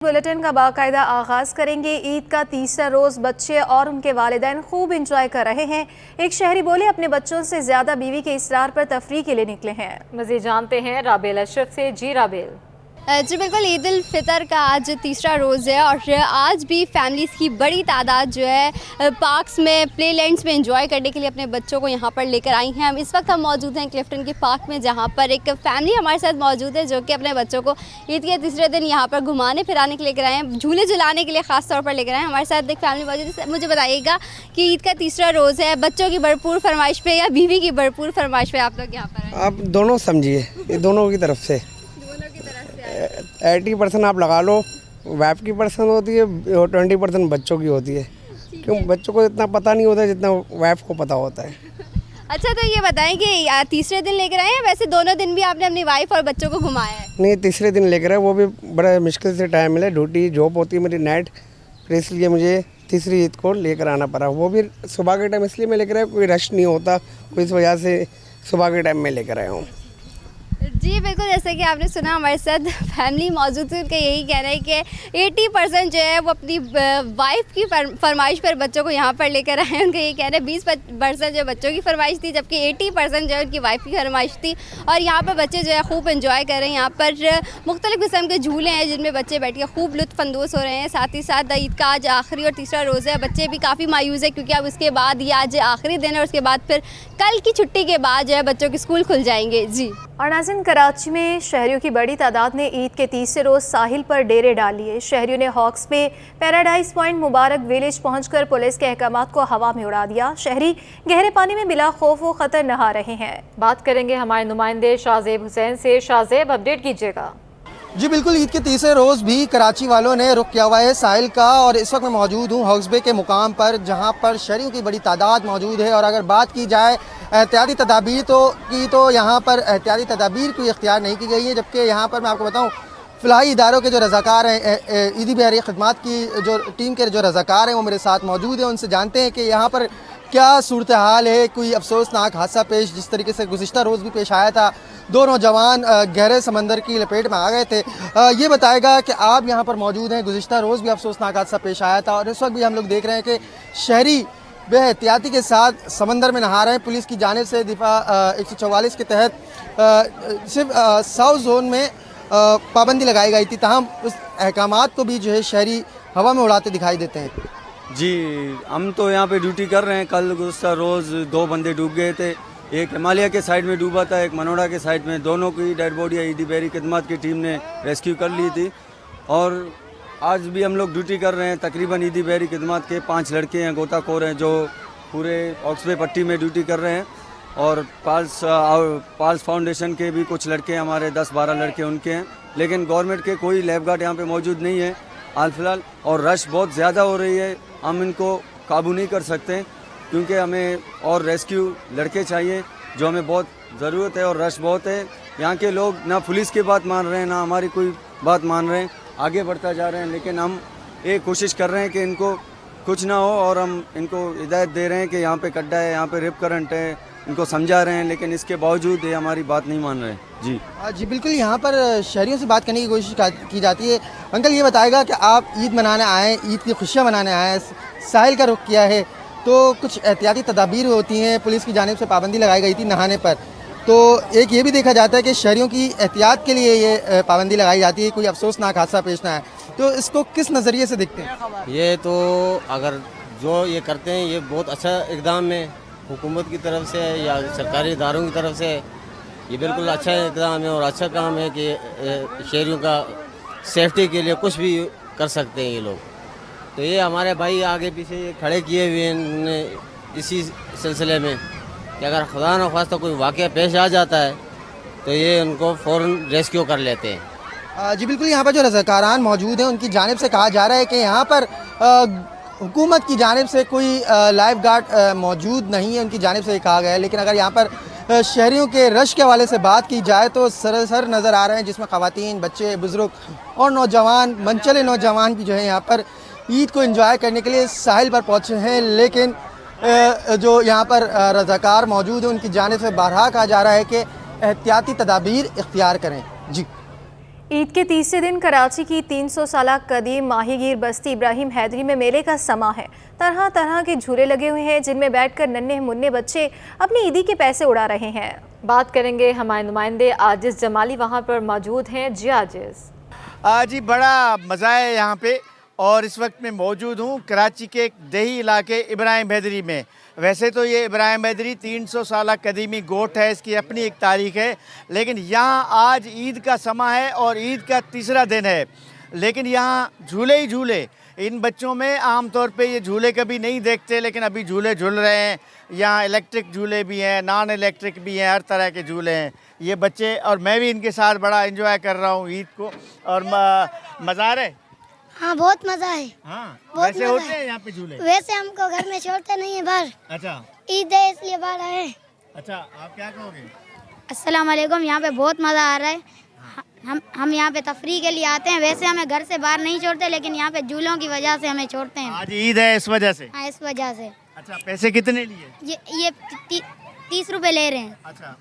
Bulletin का बाकायदा आगाज करेंगे। ईद का तीसरा रोज बच्चे और उनके वालिदैन खूब इंजॉय कर रहे हैं। एक शहरी बोले अपने बच्चों से ज्यादा बीवी के इसरार पर तफरीह के लिए निकले हैं। मज़ीद जानते हैं राबेल अशरफ से। जी राबेल। जी बिल्कुल, ईद उल फितर का आज तीसरा रोज़ है और आज भी फैमिलीज़ की बड़ी तादाद जो है पार्क्स में, प्ले लैंड्स में एंजॉय करने के लिए अपने बच्चों को यहाँ पर लेकर आई हैं। इस वक्त हम मौजूद हैं क्लिफ्टन के पार्क में, जहाँ पर एक फैमिली हमारे साथ मौजूद है जो कि अपने बच्चों को ईद के तीसरे दिन यहाँ पर घुमाने फिराने के लेकर आए हैं, झूले झुलाने के लिए ख़ास तौर पर लेकर आए हैं। हमारे साथ एक फैमिली मौजूद है। मुझे बताइएगा कि ईद का तीसरा रोज़ है, बच्चों की भरपूर फरमाइश पे या बीवी की भरपूर फरमाइश पे आप लोग यहाँ पर आए? आप दोनों समझिए, ये दोनों की तरफ से 80% आप लगा लो वाइफ की पर्सन होती है और 20% बच्चों की होती है, क्यों बच्चों को इतना पता नहीं होता जितना वाइफ को पता होता है। अच्छा, तो ये बताएं कि तीसरे दिन लेकर आए हैं, वैसे दोनों दिन भी आपने अपनी वाइफ और बच्चों को घुमाया है? नहीं, तीसरे दिन लेकर आए, वो भी बड़ा मुश्किल से टाइम मिला, ड्यूटी जॉब होती है मेरी नाइट, फिर इसलिए मुझे तीसरी ईद को लेकर आना पड़ा। वो भी सुबह के टाइम इसलिए मैं लेकर आया, कोई रश नहीं होता, कोई इस वजह से सुबह के टाइम में लेकर आया हूँ। जी बिल्कुल, जैसे कि आपने सुना हमारे साथ फैमिली मौजूद है, उनका यही कहना है कि 80% जो है वो अपनी वाइफ की फरमाइश पर बच्चों को यहाँ पर लेकर आए हैं। उनका यही कहना है 20% जो बच्चों की फरमाइश थी, जबकि 80% जो है उनकी वाइफ की फरमाइश थी। और यहाँ पर बच्चे जो है खूब एंजॉय कर रहे हैं। यहाँ पर मुख्तलिफ़ किस्म के झूले हैं जिनमें बच्चे बैठ के खूब लुत्फ़अंदोज़ हो रहे हैं। साथ ही साथ ईद का आज आखिरी और तीसरा रोज़ है। बच्चे भी काफ़ी मायूस है क्योंकि अब उसके बाद ये आज आखिरी दिन है और उसके बाद फिर कल की छुट्टी के बाद जो है बच्चों के स्कूल खुल जाएंगे। जी। और नाज़रीन, कराची में शहरियों की बड़ी तादाद ने ईद के तीसरे रोज साहिल पर डेरे डाल लिए। शहरियों ने हॉक्स पे, पैराडाइज पॉइंट, मुबारक विलेज पहुंचकर पुलिस के अहकामात को हवा में उड़ा दिया। शहरी गहरे पानी में बिला खौफ व खतर नहा रहे हैं। बात करेंगे हमारे नुमाइंदे शाहजेब हुसैन से। शाहजेब, अपडेट कीजिएगा। जी बिल्कुल, ईद के तीसरे रोज़ भी कराची वालों ने रुख किया हुआ है साहिल का, और इस वक्त मैं मौजूद हूँ हॉक्स बे के मुकाम पर, जहाँ पर शहरियों की बड़ी तादाद मौजूद है। और अगर बात की जाए एहतियाती तदाबीर तो यहाँ पर एहतियाती तदाबीर कोई इख्तियार नहीं की गई है। जबकि यहाँ पर मैं आपको बताऊँ, फ़लाही इदारों के जो रज़ाकार हैं, ईदी बहरी ख़िदमत की जो टीम के जो रज़ाकार हैं वो मेरे साथ मौजूद हैं। उनसे जानते हैं कि यहाँ पर क्या सूरत हाल है। कोई अफसोसनाक हादसा पेश जिस तरीके से गुज़िश्ता रोज़ भी पेश आया था, 2 नौजवान गहरे समंदर की लपेट में आ गए थे। ये बताएगा कि आप यहाँ पर मौजूद हैं, गुज़िश्ता रोज़ भी अफसोसनाक हादसा पेश आया था और इस वक्त भी हम लोग देख रहे हैं कि शहरी बेहतियाती के साथ समंदर में नहा रहे हैं। पुलिस की जानिब से दिफा 144 के तहत सिर्फ साउथ जोन में पाबंदी लगाई गई थी, ताहम उस अहकामात को भी जो है शहरी हवा में उड़ाते दिखाई देते हैं। जी, हम तो यहाँ पे ड्यूटी कर रहे हैं। कल गुज़श्ता रोज़ 2 बंदे डूब गए थे, एक हिमालय के साइड में डूबा था, एक मनोड़ा के साइड में। दोनों की डेड बॉडी ईदी बहरी खिदमत की टीम ने रेस्क्यू कर ली थी। और आज भी हम लोग ड्यूटी कर रहे हैं। तकरीबन ईदी बहरी खिदमत के 5 लड़के हैं, गोताखोर हैं, जो पूरे ऑक्सबे पट्टी में ड्यूटी कर रहे हैं। और पाल्स फाउंडेशन के भी कुछ लड़के हमारे 10-12 लड़के उनके हैं, लेकिन गवर्नमेंट के कोई लैब गार्ड यहाँ पे मौजूद नहीं है हाल फिलहाल। और रश बहुत ज़्यादा हो रही है, हम इनको काबू नहीं कर सकते क्योंकि हमें और रेस्क्यू लड़के चाहिए, जो हमें बहुत ज़रूरत है। और रश बहुत है। यहाँ के लोग ना पुलिस की बात मान रहे हैं, ना हमारी कोई बात मान रहे हैं, आगे बढ़ता जा रहे हैं। लेकिन हम एक कोशिश कर रहे हैं कि इनको कुछ ना हो, और हम इनको हिदायत दे रहे हैं कि यहाँ पे गड्ढा है, यहाँ पे रिप करंट है, इनको समझा रहे हैं, लेकिन इसके बावजूद ये हमारी बात नहीं मान रहे। जी जी बिल्कुल, यहाँ पर शहरियों से बात करने की कोशिश की जाती है। अंकल, ये बताएगा कि आप ईद मनाने आए, ईद की खुशियाँ मनाने आए, साहिल का रुख किया है, तो कुछ एहतियाती तदाबीर होती हैं, पुलिस की जानिब से पाबंदी लगाई गई थी नहाने पर, तो एक ये भी देखा जाता है कि शहरियों की एहतियात के लिए ये पाबंदी लगाई जाती है, कोई अफसोसनाक हादसा पेश ना आए, तो इसको किस नज़रिए से देखते हैं? ये तो अगर जो ये करते हैं ये बहुत अच्छा इकदाम है हुकूमत की तरफ से या सरकारी इदारों की तरफ से। ये बिल्कुल अच्छा इकदाम है और अच्छा काम है कि शहरियों का सेफ्टी के लिए कुछ भी कर सकते हैं ये लोग। तो ये हमारे भाई आगे पीछे खड़े किए हुए हैं इसी सिलसिले में कि अगर खुदा न ख्वास्ता कोई वाक़या पेश आ जाता है तो ये उनको फ़ौरन रेस्क्यू कर लेते हैं। जी बिल्कुल, यहाँ पर जो रज़ाकारान मौजूद हैं उनकी जानिब से कहा जा रहा है कि यहाँ पर हुकूमत की जानिब से कोई लाइफ गार्ड मौजूद नहीं है, उनकी जानिब से कहा गया है। लेकिन अगर यहाँ पर शहरियों के रश के हवाले से बात की जाए तो सरसर नज़र आ रहे हैं, जिसमें ख़वातीन, बच्चे, बुज़ुर्ग और नौजवान, मनचले नौजवान भी जो है यहाँ पर ईद को एंजॉय करने के लिए साहिल पर पहुँचे हैं। लेकिन जो यहाँ पर रज़ाकार मौजूद हैं उनकी जानिब से बारहा कहा जा रहा है कि एहतियाती तदाबीर इख्तियार करें। जी। ईद के तीसरे दिन कराची की 300 साल कदीम माहीगीर बस्ती इब्राहिम हैदरी में मेले का समा है। तरह तरह के झूले लगे हुए हैं जिनमें बैठकर नन्हे मुन्ने बच्चे अपनी ईदी के पैसे उड़ा रहे हैं। बात करेंगे हमारे नुमाइंदे आजिज जमाली, वहाँ पर मौजूद हैं। जी आजिज। जी बड़ा मज़ा है यहाँ पे और इस वक्त मैं मौजूद हूँ कराची के एक देही इलाके इब्राहिम हैदरी में। वैसे तो ये इब्राहिम हैदरी 300 साल कदीमी गोट है, इसकी अपनी एक तारीख है, लेकिन यहाँ आज ईद का समा है और ईद का तीसरा दिन है। लेकिन यहाँ झूले ही झूले, इन बच्चों में आमतौर पे ये झूले कभी नहीं देखते, लेकिन अभी झूले झूल रहे हैं। यहाँ इलेक्ट्रिक झूले भी हैं, नॉन इलेक्ट्रिक भी हैं, हर तरह के झूले हैं ये बच्चे, और मैं भी इनके साथ बड़ा एंजॉय कर रहा हूँ ईद को। और मज़ा आ रहा है? हाँ बहुत मजा है। हाँ, बहुत वैसे मज़ा होते है। हैं यहाँ पे झूले? वैसे हमको घर में छोड़ते नहीं है बाहर। अच्छा ईद है इसलिए बाहर आए। अच्छा, आप क्या कहोगे? अस्सलाम वालेकुम। यहाँ पे बहुत मज़ा आ रहा है। हम यहाँ पे तफरीह के लिए आते हैं। वैसे हमें घर से बाहर नहीं छोड़ते, लेकिन यहाँ पे झूलों की वजह से हमें छोड़ते हैं। आज ईद है इस वजह से? हाँ इस वजह से। अच्छा, पैसे कितने लिए? ये 30 रुपए ले रहे हैं। अच्छा,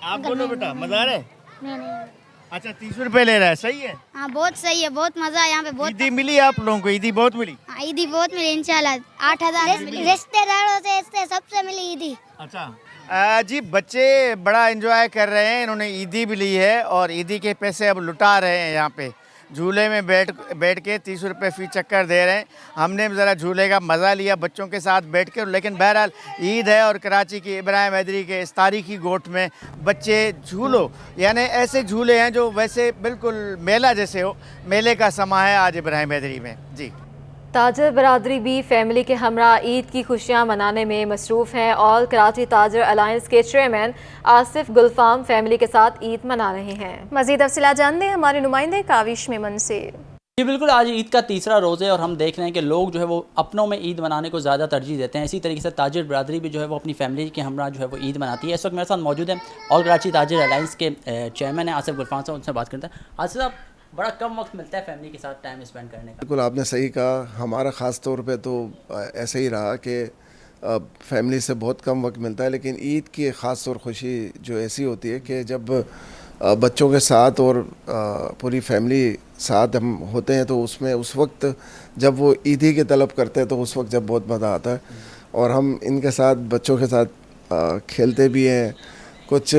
आप बोलो बेटा, मज़ा आ रहा है? नहीं। अच्छा, 30 रुपए ले रहा है, सही है। हाँ बहुत सही है, बहुत मज़ा है यहाँ पे। बहुत ईदी मिली आप लोगों को? ईदी बहुत मिली? हाँ, ईदी बहुत मिली इंशाल्लाह। 8,000 रिश्तेदारों से सबसे मिली ईदी। अच्छा जी, बच्चे बड़ा एंजॉय कर रहे हैं, इन्होंने ईदी भी ली है और ईदी के पैसे अब लुटा रहे हैं। यहाँ पे झूले में बैठ के 30 रुपये फ़ी चक्कर दे रहे हैं। हमने ज़रा झूले का मज़ा लिया बच्चों के साथ बैठ कर, लेकिन बहरहाल ईद है और कराची की इब्राहिम हैदरी के इस तारीखी गोट में बच्चे झूलो, यानी ऐसे झूले हैं जो वैसे बिल्कुल मेला जैसे हो। मेले का समा है आज इब्राहिम हैदरी में। जी, ताजर बरादरी भी फैमिली के हमरा ईद की खुशियां मनाने में मसरूफ़ हैं। ऑल कराची ताजर अलायंस के चेयरमैन आसिफ गुलफाम फैमिली के साथ ईद मना रहे हैं। मज़ीद तफसीलात जानते हैं हमारे नुमाइंदे काविश मेमन से। जी बिल्कुल, आज ईद का तीसरा रोज़ है और हम देख रहे हैं कि लोग जो है वो अपनों में ईद मनाने को ज़्यादा तरजीह देते हैं। इसी तरीके से ताजिर बरादरी भी जो है वो अपनी फैमिली के हमरा जो है वो ईद मनाती है। इस वक्त मेरे साथ मौजूद हैं ऑल कराची ताजिर अलायंस के चेयरमैन हैं आसिफ गुलफाम साहब, उनसे बात करते हैं। आसिफ साहब, बड़ा कम वक्त मिलता है फैमिली के साथ टाइम स्पेंड करने का। बिल्कुल आपने सही कहा, हमारा ख़ास तौर पे तो ऐसे ही रहा कि फैमिली से बहुत कम वक्त मिलता है, लेकिन ईद की ख़ास तौर खुशी जो ऐसी होती है कि जब बच्चों के साथ और पूरी फैमिली साथ हम होते हैं तो उसमें उस वक्त जब वो ईदी की तलब करते हैं तो उस वक्त जब बहुत मज़ा आता है। और हम इनके साथ बच्चों के साथ खेलते भी हैं, कुछ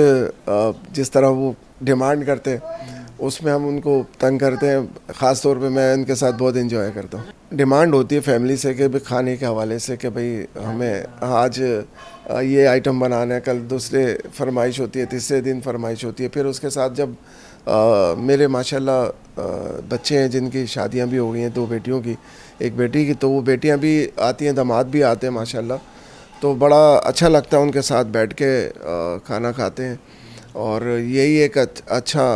जिस तरह वो डिमांड करते हैं उसमें हम उनको तंग करते हैं। ख़ास तौर पे मैं इनके साथ बहुत एंजॉय करता हूँ। डिमांड होती है फैमिली से कि भाई खाने के हवाले से कि भाई हमें आज ये आइटम बनाना है, कल दूसरे फरमाइश होती है, तीसरे दिन फरमाइश होती है। फिर उसके साथ जब मेरे माशाल्लाह बच्चे हैं जिनकी शादियाँ भी हो गई हैं, 2 बेटियों की, एक बेटी की, तो वो बेटियाँ भी आती हैं, दामाद भी आते हैं माशाल्लाह। तो बड़ा अच्छा लगता है उनके साथ बैठ के खाना खाते हैं और यही एक अच्छा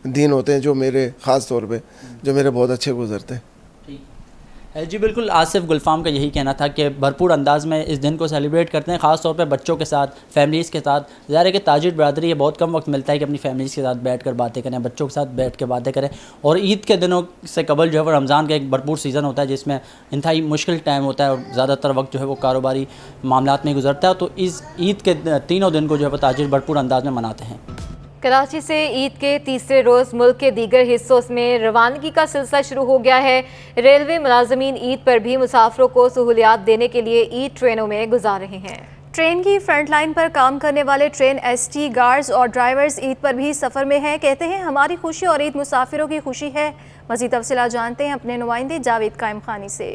दिन होते हैं जो मेरे ख़ास तौर पे जो मेरे बहुत अच्छे गुजरते हैं। जी बिल्कुल, आसिफ गुलफाम का यही कहना था कि भरपूर अंदाज में इस दिन को सेलिब्रेट करते हैं, ख़ास तौर पे बच्चों के साथ, फैमिलीज़ के साथ। ज़ाहिर है कि ताजिर बरादरी ये बहुत कम वक्त मिलता है कि अपनी फैमिलीज़ के साथ बैठ कर बातें करें, बच्चों के साथ बैठ के बातें करें। और ईद के दिनों से कबल जो है वो रमज़ान का एक भरपूर सीज़न होता है जिसमें इंतहाई मुश्किल टाइम होता है और ज़्यादातर वक्त जो है वो कारोबारी मामलात में गुजरता है। तो इस ईद के तीनों दिन को जो है वो ताजिर भरपूर अंदाज में मनाते हैं। कराची से ईद के तीसरे रोज़ मुल्क के दीगर हिस्सों में रवानगी का सिलसिला शुरू हो गया है। रेलवे मुलाजमीन ईद पर भी मुसाफिरों को सहूलियात देने के लिए ईद ट्रेनों में गुजार रहे हैं। ट्रेन की फ्रंट लाइन पर काम करने वाले ट्रेन एसटी गार्ड्स और ड्राइवर्स ईद पर भी सफ़र में हैं। कहते हैं हमारी खुशी और ईद मुसाफिरों की खुशी है। मज़ीद तफसीलात जानते हैं अपने नुमाइंदे जावेद कायम खानी से।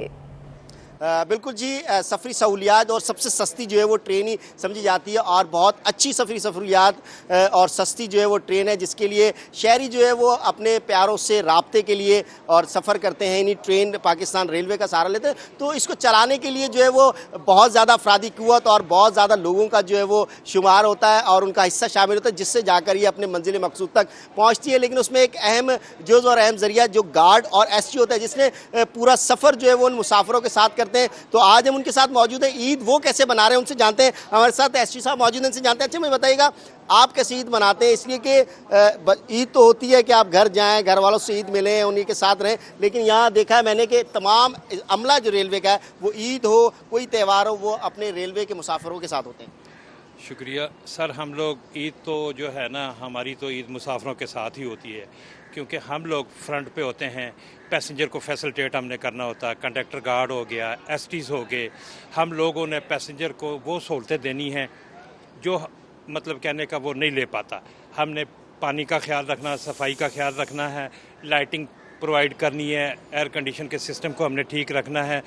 बिल्कुल जी, सफरी सहूलियात और सबसे सस्ती जो है वो ट्रेन ही समझी जाती है और बहुत अच्छी सफरी सहूलियात और सस्ती जो है वो ट्रेन है जिसके लिए शहरी जो है वो अपने प्यारों से राब्ते के लिए और सफ़र करते हैं। इन्हीं ट्रेन पाकिस्तान रेलवे का सहारा लेते हैं। तो इसको चलाने के लिए जो है वो बहुत ज़्यादा अफरादी क़ुव्वत और बहुत ज़्यादा लोगों का जो है वो शुमार होता है और उनका हिस्सा शामिल होता है, जिससे जाकर ये अपने मंजिल मकसूद तक पहुँचती है। लेकिन उसमें एक अहम जुज़ और अहम ज़रिया जो गार्ड और एसटी होता है जिसने पूरा सफ़र जो है वो उन मुसाफिरों के साथ करते हैं। तो आज हम उनके साथ मौजूद हैं, ईद वो कैसे बना रहे हैं उनसे जानते हैं। हमारे साथ एसटी साहब मौजूद हैं, उनसे जानते हैं। अच्छा मुझे बताइएगा, आप कैसे ईद मनाते हैं? इसलिए कि ईद तो होती है कि आप घर जाएं, घर वालों से ईद मिलें, उन्हीं के साथ रहें, लेकिन यहाँ देखा है मैंने कि तमाम अमला जो रेलवे का है वो ईद हो कोई त्यौहार हो वो अपने रेलवे के मुसाफिरों के साथ होते हैं। शुक्रिया सर। हम लोग ईद तो जो है ना, हमारी तो ईद मुसाफिरों के साथ ही होती है, क्योंकि हम लोग फ्रंट पे होते हैं। पैसेंजर को फैसिलिटेट हमने करना होता है, कंडक्टर गार्ड हो गया, एसटीज़ हो गए। हम लोगों ने पैसेंजर को वो सहूलतें देनी हैं जो मतलब कहने का वो नहीं ले पाता। हमने पानी का ख्याल रखना, सफाई का ख्याल रखना है, लाइटिंग प्रोवाइड करनी है, एयर कंडीशन के सिस्टम को हमने ठीक रखना है।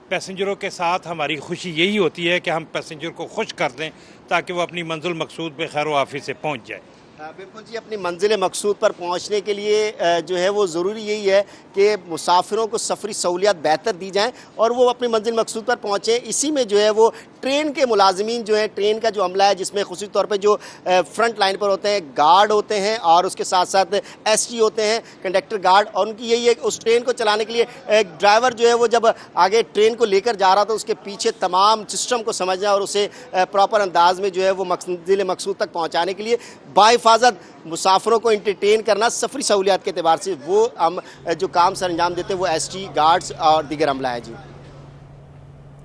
पैसेंजरों के साथ हमारी खुशी यही होती है कि हम पैसेंजर को खुश कर दें ताकि वो अपनी मंजिल मकसूद पे खैर वाफिस से पहुंच जाए। बिल्कुल जी, अपनी मंजिल मकसूद पर पहुंचने के लिए जो है वो ज़रूरी यही है कि मुसाफिरों को सफरी सहूलियात बेहतर दी जाएं और वो अपनी मंजिल मकसूद पर पहुंचें। इसी में जो है वो ट्रेन के मुलाजमीन जो है, ट्रेन का जो अमला है, जिसमें खुसूसी तौर पे जो फ्रंट लाइन पर होते हैं, गार्ड होते हैं और उसके साथ साथ एसटी होते हैं, कंडक्टर गार्ड, और उनकी यही है उस ट्रेन को चलाने के लिए एक ड्राइवर जो है वो जब आगे ट्रेन को लेकर जा रहा था उसके पीछे तमाम सिस्टम को समझना और उसे प्रॉपर अंदाज में जो है वो मंजिल मकसूद तक पहुँचाने के लिए बाहिफाजत मुसाफिरों को इंटरटेन करना, सफरी सहूलियात के अतबार से वो हम जो काम सर अंजाम देते हैं वो एसटी गार्ड्स और दीगर अमला है जी।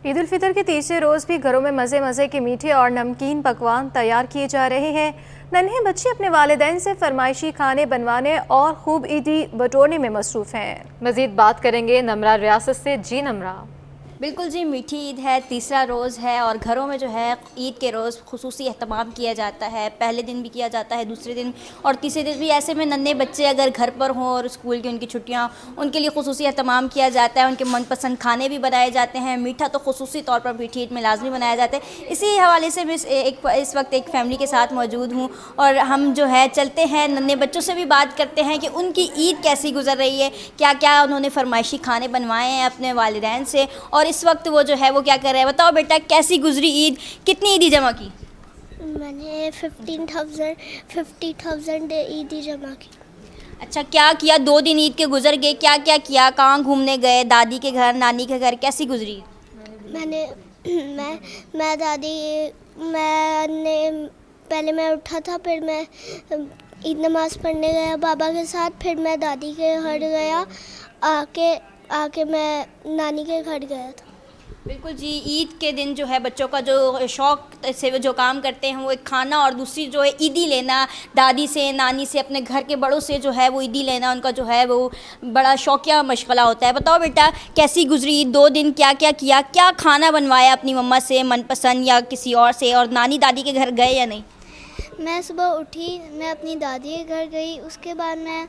ईद उल फितर के तीसरे रोज़ भी घरों में मज़े मज़े के मीठे और नमकीन पकवान तैयार किए जा रहे हैं। नन्हे बच्चे अपने वालिदैन से फरमाइशी खाने बनवाने और खूब ईदी बटोरने में मसरूफ़ हैं। मज़ीद बात करेंगे नमरा रियासत से। जी नमरा। बिल्कुल जी, मीठी ईद है, तीसरा रोज़ है और घरों में जो है ईद के रोज़ खुसूसी एहतमाम किया जाता है। पहले दिन भी किया जाता है, दूसरे दिन और तीसरे दिन भी। ऐसे में नन्हे बच्चे अगर घर पर हों और स्कूल की उनकी छुट्टियां, उनके लिए खुसूसी एहतमाम किया जाता है। उनके मनपसंद खाने भी बनाए जाते हैं। मीठा तो खुसूसी तौर पर मीठी ईद में लाजमी बनाया जाता है। इसी हवाले से मैं इस वक्त एक फ़ैमिली के साथ मौजूद हूँ और हम जो है चलते हैं, नन्हे बच्चों से भी बात करते हैं कि उनकी ईद कैसी गुजर रही है, क्या क्या उन्होंने फरमाइशी खाने बनवाए हैं अपने वालिदैन से और इस वक्त वो जो है वो क्या कर रहे हैं। बताओ बेटा, कैसी गुजरी ईद, कितनी ईदी जमा की? मैंने 50,000 ईदी जमा की। अच्छा, क्या किया? 2 दिन ईद के गुजर गए, क्या क्या किया? कहाँ घूमने गए? दादी के घर, नानी के घर, कैसी गुजरी? पहले मैं उठा था, फिर मैं ईद नमाज़ पढ़ने गया बाबा के साथ, फिर मैं दादी के घर गया, आके मैं नानी के घर गया था। बिल्कुल जी, ईद के दिन जो है बच्चों का जो शौक़ से जो काम करते हैं वो एक खाना और दूसरी जो है ईदी लेना, दादी से, नानी से, अपने घर के बड़ों से जो है वो ईदी लेना उनका जो है वो बड़ा शौकिया मशगला होता है। बताओ बेटा, कैसी गुजरी 2 दिन, क्या क्या किया, क्या खाना बनवाया अपनी मम्मा से मनपसंद या किसी और से, और नानी दादी के घर गए या नहीं? मैं सुबह उठी, मैं अपनी दादी के घर गई, उसके बाद मैं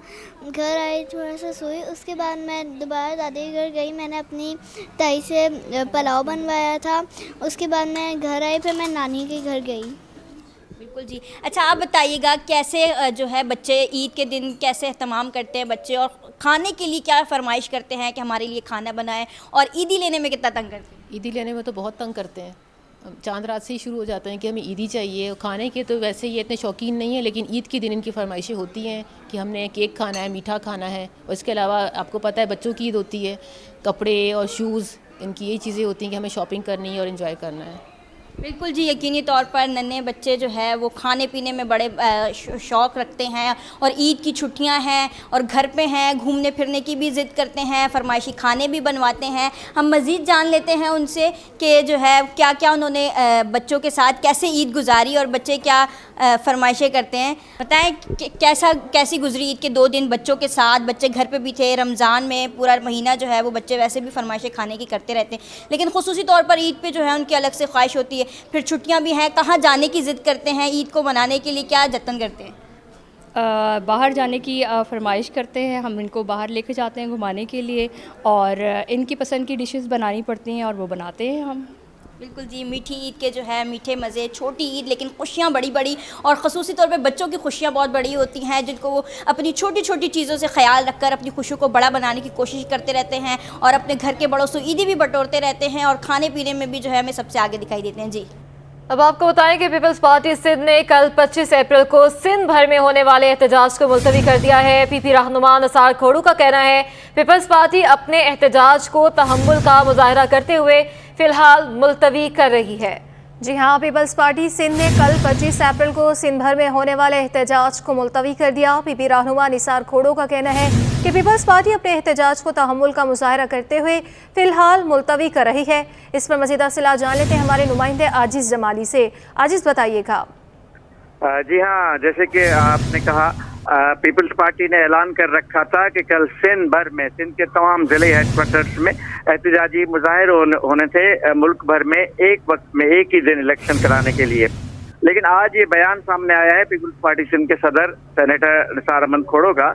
घर आई, थोड़ा सा सोई, उसके बाद मैं दोबारा दादी के घर गई, मैंने अपनी ताई से पुलाव बनवाया था, उसके बाद मैं घर आई, फिर मैं नानी के घर गई। बिल्कुल जी। अच्छा, आप बताइएगा कैसे जो है बच्चे ईद के दिन कैसे एहतमाम करते हैं बच्चे, और खाने के लिए क्या फरमाइश करते हैं कि हमारे लिए खाना बनाएं, और ईदी लेने में कितना तंग करते हैं? ईदी लेने में तो बहुत तंग करते हैं। चांद रात से ही शुरू हो जाते हैं कि हमें ईदी चाहिए। खाने के तो वैसे ये इतने शौकीन नहीं है, लेकिन ईद के दिन इनकी फरमाइशें होती हैं कि हमने केक खाना है, मीठा खाना है। और इसके अलावा आपको पता है बच्चों की ईद होती है, कपड़े और शूज़, इनकी यही चीज़ें होती हैं कि हमें शॉपिंग करनी है और इन्जॉय करना है। बिल्कुल जी, यकीनी तौर पर नन्हे बच्चे जो है वो खाने पीने में बड़े शौक़ रखते हैं, और ईद की छुट्टियां हैं और घर पे हैं, घूमने फिरने की भी ज़िद करते हैं, फरमाइशी खाने भी बनवाते हैं। हम मज़ीद जान लेते हैं उनसे कि जो है क्या क्या उन्होंने बच्चों के साथ कैसे ईद गुजारी और बच्चे क्या फरमाइशें करते हैं। बताएं कैसी गुजरी ईद के 2 दिन बच्चों के साथ? बच्चे घर पे भी थे, रमज़ान में पूरा महीना जो है वो बच्चे वैसे भी फरमाइशें खाने की करते रहते हैं, लेकिन खुसूसी तौर पर ईद पे जो है उनकी अलग से ख्वाहिश होती है। फिर छुट्टियां भी हैं, कहाँ जाने की ज़िद करते हैं? ईद को मनाने के लिए क्या जतन करते हैं? बाहर जाने की फरमाइश करते हैं, हम इनको बाहर लेके जाते हैं घुमाने के लिए, और इनकी पसंद की डिशेस बनानी पड़ती हैं और वो बनाते हैं हम। बिल्कुल जी, मीठी ईद के जो है मीठे मज़े, छोटी ईद लेकिन खुशियाँ बड़ी बड़ी, और ख़ुसूसी तौर पे बच्चों की खुशियाँ बहुत बड़ी होती हैं, जिनको वो अपनी छोटी छोटी चीज़ों से ख्याल रखकर अपनी खुशियों को बड़ा बनाने की कोशिश करते रहते हैं, और अपने घर के बड़ों से ईदी भी बटोरते रहते हैं, और खाने पीने में भी जो है हमें सबसे आगे दिखाई देते हैं। जी, अब आपको बताएं कि पीपल्स पार्टी सिंध ने कल 25 अप्रैल को सिंध भर में होने वाले एहतजाज को मुलतवी कर दिया है। पीपी रहनुमा नसार खोड़ू का कहना है पीपल्स पार्टी अपने एहतजाज को तहम्मुल का मुजाहरा करते हुए फिलहाल मुलतवी कर रही है। जी हाँ, पीपल्स पार्टी सिंध ने कल 25 अप्रैल को सिंध भर में होने वाले एहतजाज को मुलतवी कर दिया। पीपी रहनुमा निसार खोड़ो का कहना है कि पीपल्स पार्टी अपने एहतजाज को तहम्मुल का मुजाहरा करते हुए फिलहाल मुलतवी कर रही है। इस पर मज़ीद तफसीलात जान लेते हैं हमारे नुमाइंदे आजिज़ जमाली से। आजिज़, बताइएगा। जी हाँ, जैसे कि आपने कहा, पीपल्स पार्टी ने ऐलान कर रखा था कि कल सिंध भर में, सिंध के तमाम जिले हेडक्वार्टर्स में एहतजाजी मुजाहिर होने थे मुल्क भर में एक वक्त में एक ही दिन इलेक्शन कराने के लिए। लेकिन आज ये बयान सामने आया है पीपल्स पार्टी सिंध के सदर सेनेटर निसार अहमद खोड़ो का,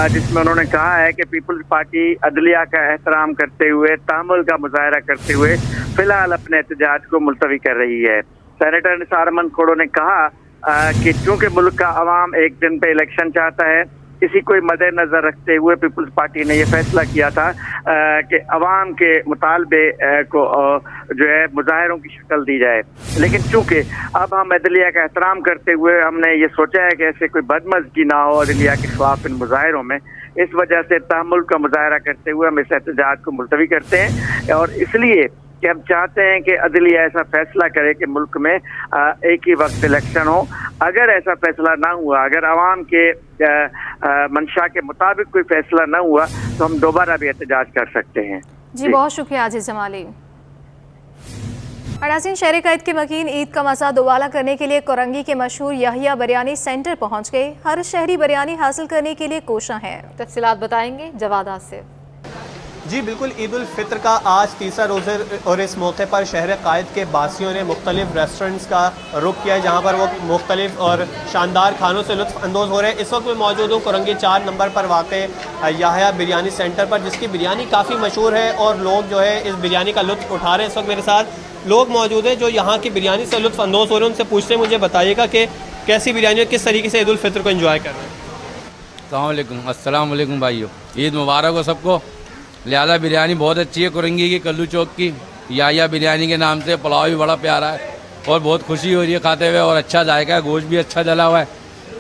जिसमें उन्होंने कहा है कि पीपल्स पार्टी अदलिया का एहतराम करते हुए, तहम्मुल का मुजाहरा करते हुए फिलहाल अपने एहतजाज को मुलतवी कर रही है। सेनेटर निसार अहमद खोड़ो ने कहा कि चूंकि मुल्क का अवाम एक दिन पे इलेक्शन चाहता है, इसी को मद्देनजर रखते हुए पीपल्स पार्टी ने यह फैसला किया था कि अवाम के मुतालबे को जो है मुजाहिरों की शक्ल दी जाए। लेकिन चूंकि अब हम अदलिया का एहतराम करते हुए हमने ये सोचा है कि ऐसे कोई बदमज़गी ना हो अदलिया के खिलाफ इन मुजाहिरों में, इस वजह से तहम्मुल का मुजाहरा करते हुए हम इस एहतजाज को मुलतवी करते हैं। और इसलिए कि हम चाहते हैं कि अदलिया ऐसा फैसला करे कि मुल्क में एक ही वक्त इलेक्शन हो। अगर ऐसा फैसला ना हुआ, अगर आवाम के मंशा के मुताबिक कोई फैसला ना हुआ, तो हम दोबारा भी एहतजाज कर सकते हैं। जी, बहुत शुक्रिया आजिज़ जमाली। नाज़रीन, शहर कैद के मकीन ईद का मज़ा दोबाला करने के लिए कोरंगी के मशहूर यहिया बिरयानी सेंटर पहुँच गए। हर शहरी बिरयानी हासिल करने के लिए कोशा है। तफसीलात बताएंगे जवाद आसिफ। जी बिल्कुल, ईद उल फितर का आज तीसरा रोज़ा और इस मौके पर शहर कायद के बासियों ने मुख्तलिफ रेस्टोरेंट्स का रुख किया है, जहाँ पर वो मुख्तलिफ और शानदार खानों से लुत्फ़ अंदोज़ हो रहे हैं। इस वक्त मैं मौजूद हूँ कोरंगी 4 नंबर पर वाक़े यहिया बिरयानी सेंटर पर, जिसकी बिरयानी काफ़ी मशहूर है और लोग जो है इस बिरयानी का लुत्फ़ उठा रहे हैं। इस वक्त मेरे साथ लोग मौजूद हैं जो यहाँ की बिरयानी से लुत्फ़ अंदोज़ हो रहे हैं। उनसे पूछते हैं, मुझे बताइएगा कि कैसी बिरयानी और किस तरीके से ईद उल फितर को एंजॉय कर रहे हैं। अस्सलाम वालेकुम भाइयों, ईद मुबारक हो सबको। लिहाजा बिरयानी बहुत अच्छी है कोरंगी की, कल्लू चौक की यहिया बिरयानी के नाम से। पुलाव भी बड़ा प्यारा है और बहुत खुशी हो रही है खाते हुए, और अच्छा जायका है, गोश्त भी अच्छा जला हुआ है,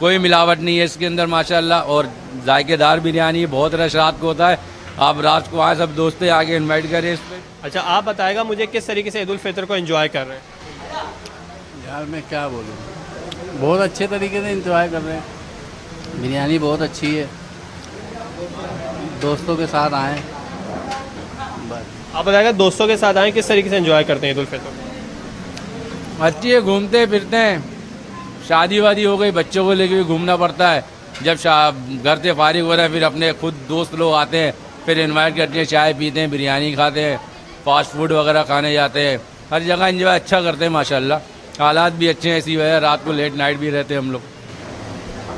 कोई मिलावट नहीं है इसके अंदर माशाल्लाह, और जायकेदार बिरयानी, बहुत रश रात को होता है। आप रात को आए, सब दोस्तें आके इन्वाइट करें इस पर। अच्छा, आप बताएगा मुझे किस तरीके से ईद उल फितर को एंजॉय कर रहे हैं? यार मैं क्या बोलूँ, बहुत अच्छे तरीके से एंजॉय कर रहे हैं। बिरयानी बहुत अच्छी है, दोस्तों के साथ आए। आप बताएगा दोस्तों के साथ आए, किस तरीके से एंजॉय करते हैं ईद उल फितर? अच्छी है, घूमते फिरते हैं। शादी वादी हो गई, बच्चों को लेकर भी घूमना पड़ता है। जब घर से फारिग हो रहे हैं, फिर अपने खुद दोस्त लोग आते हैं, फिर इनवाइट करते हैं, चाय पीते हैं, बिरयानी खाते हैं, फास्ट फूड वगैरह खाने जाते हैं। हर जगह एंजॉय अच्छा करते हैं माशाल्लाह। हालात भी अच्छे हैं, इसी वजह रात को लेट नाइट भी रहते हैं हम लोग।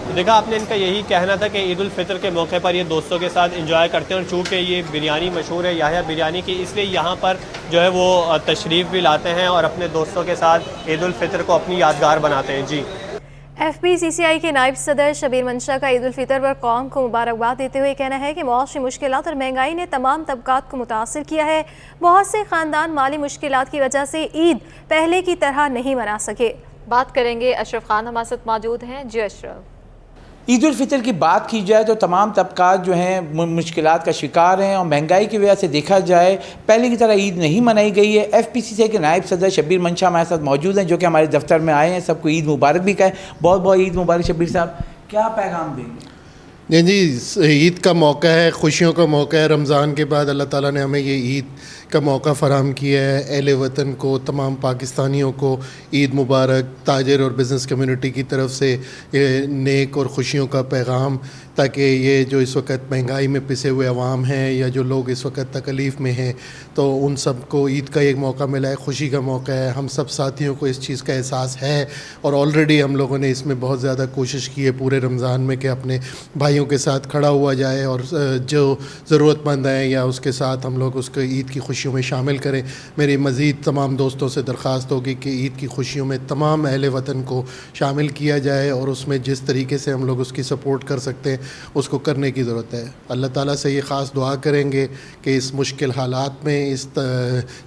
देखा आपने, इनका यही कहना था कि ईद उल फितर के मौके पर ये दोस्तों के साथ एंजॉय करते हैं, और चूँकि ये बिरयानी मशहूर है यहिया बिरयानी की, इसलिए यहाँ पर जो है वो तशरीफ़ भी लाते हैं और अपने दोस्तों के साथ ईद उल फितर को अपनी यादगार बनाते हैं। जी, FPCCI के नायब सदर शबीर मंशा का ईद उल फितर पर कौम को मुबारकबाद देते हुए कहना है कि मौसमी मुश्किलात और महंगाई ने तमाम तबकात को मुतासर किया है। बहुत से ख़ानदान माली मुश्किलात की वजह से ईद पहले की तरह नहीं मना सके। बात करेंगे अशरफ खान हमारे साथ मौजूद हैं। जी अशरफ, ईद उल फितर की बात की जाए तो तमाम तबकात जो हैं मुश्किलात का शिकार हैं, और महंगाई की वजह से देखा जाए पहले की तरह ईद नहीं मनाई गई है। FPCCI के नायब सदर शबीर मंशा हमारे साथ मौजूद हैं, जो कि हमारे दफ्तर में आए हैं। सबको ईद मुबारक भी कहें। बहुत बहुत ईद मुबारक शबीर साहब, क्या पैगाम देंगे? जी, ईद का मौका है, खुशियों का मौका है। रमज़ान के बाद अल्लाह ताला ने हमें ये ईद का मौका फ़राहम किया है। अहले वतन को, तमाम पाकिस्तानियों को ईद मुबारक। ताजर और बिज़नेस कम्युनिटी की तरफ से ये नेक और ख़ुशियों का पैगाम, ताकि ये जो इस वक्त महंगाई में पिसे हुए अवाम हैं या जो लोग इस वक्त तकलीफ़ में हैं, तो उन सब को ईद का एक मौका मिला है, खुशी का मौका है। हम सब साथियों को इस चीज़ का एहसास है, और ऑलरेडी हम लोगों ने इसमें बहुत ज़्यादा कोशिश की है पूरे रमज़ान में कि अपने भाइयों के साथ खड़ा हुआ जाए, और जो ज़रूरतमंद हैं या उसके साथ हम लोग उसको ईद की खुशियों में शामिल करें। मेरी मज़ीद तमाम दोस्तों से दरख्वास्त होगी कि ईद की खुशियों में तमाम अहले वतन को शामिल किया जाए, और उसमें जिस तरीके से हम लोग उसकी सपोर्ट कर सकते हैं उसको करने की ज़रूरत है। अल्लाह ताला से ये ख़ास दुआ करेंगे कि इस मुश्किल हालात में, इस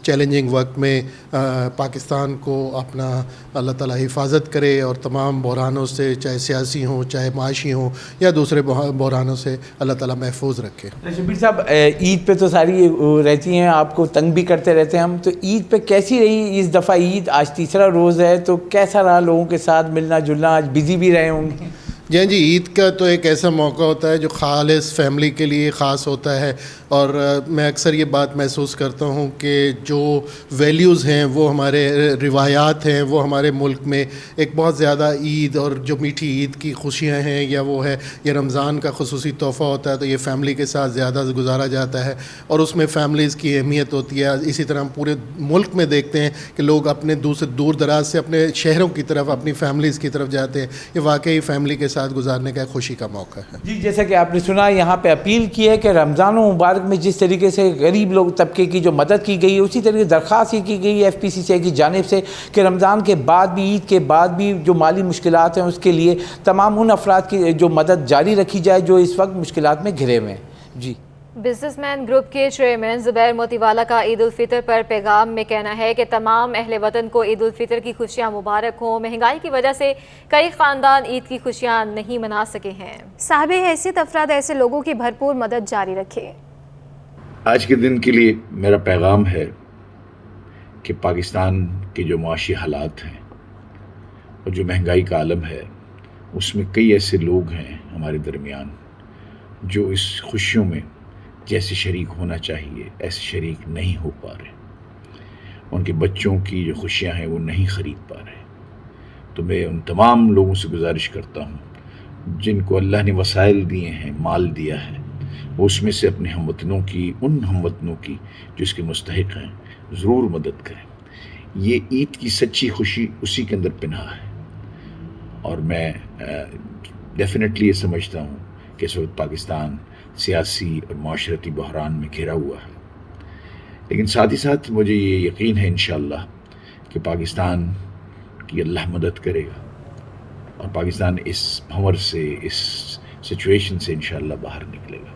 चैलेंजिंग वक्त में पाकिस्तान को अपना अल्लाह ताला हिफाजत करे और तमाम बहरानों से, चाहे सियासी हों, चाहे माशी हों या दूसरे बहरानों से अल्लाह ताला महफूज रखे। शब्बीर साहब, ईद पे तो सारी रहती हैं, आपको तंग भी करते रहते हैं हम, तो ईद पे कैसी रही इस दफ़ा ईद? आज तीसरा रोज़ है, तो कैसा रहा लोगों के साथ मिलना जुलना? आज बिज़ी भी रहे होंगे। जी हाँ जी, ईद का तो एक ऐसा मौका होता है जो ख़ालिस फैमिली के लिए ख़ास होता है और मैं अक्सर ये बात महसूस करता हूँ कि जो वैल्यूज़ हैं, वो हमारे रिवायात हैं, वो हमारे मुल्क में एक बहुत ज़्यादा ईद और जो मीठी ईद की खुशियाँ हैं, या वो है या रमज़ान का ख़ुसूसी तोहफ़ा होता है, तो ये फ़ैमिली के साथ ज़्यादा गुजारा जाता है और उसमें फ़ैमिलीज़ की अहमियत होती है। इसी तरह हम पूरे मुल्क में देखते हैं कि लोग अपने दूर दराज से अपने शहरों की तरफ, अपनी फ़ैमिलीज़ की तरफ जाते हैं। ये वाकई फ़ैमिली के साथ गुजारने का खुशी का मौका है। जी, जैसा कि आपने सुना, यहाँ पे अपील की है कि रमज़ान मुबारक में जिस तरीके से गरीब लोग तबके की जो मदद की गई है, उसी तरीके दरख्वास्त ये की गई है FPCCI की जानिब से कि रमज़ान के बाद भी, ईद के बाद भी जो माली मुश्किलात हैं उसके लिए तमाम उन अफराद की जो मदद जारी रखी जाए जो इस वक्त मुश्किलात में घिरे हुए हैं। जी, बिजनेसमैन ग्रुप के चेयरमैन ज़ुबैर मोतीवाला का ईद उल फितर पर पैगाम में कहना है कि तमाम अहले वतन को ईद उल फितर की खुशियां मुबारक हों। महंगाई की वजह से कई ख़ानदान ईद की खुशियां नहीं मना सके हैं। साहिब हैसियत अफराद ऐसे लोगों की भरपूर मदद जारी रखें। आज के दिन के लिए मेरा पैगाम है कि पाकिस्तान के जो माशी हालात हैं और जो महंगाई का आलम है, उसमें कई ऐसे लोग हैं हमारे दरमियान जो इस खुशियों में जैसे शरीक होना चाहिए ऐसे शरीक नहीं हो पा रहे। उनके बच्चों की जो खुशियां हैं वो नहीं ख़रीद पा रहे। तो मैं उन तमाम लोगों से गुजारिश करता हूँ जिनको अल्लाह ने वसाइल दिए हैं, माल दिया है, वो उसमें से अपने हमवतनों की, उन हमवतनों की जो इसके मुस्तहिक हैं, ज़रूर मदद करें। ये ईद की सच्ची खुशी उसी के अंदर पिन्हा है और मैं डेफिनेटली ये समझता हूँ कि इस वक्त पाकिस्तान सियासी और माशरती बहरान में घिरा हुआ है, लेकिन साथ ही साथ मुझे ये यकीन है इंशाअल्लाह कि पाकिस्तान की अल्लाह मदद करेगा और पाकिस्तान इस भंवर से, इस सिचुएशन से इंशाअल्लाह बाहर निकलेगा।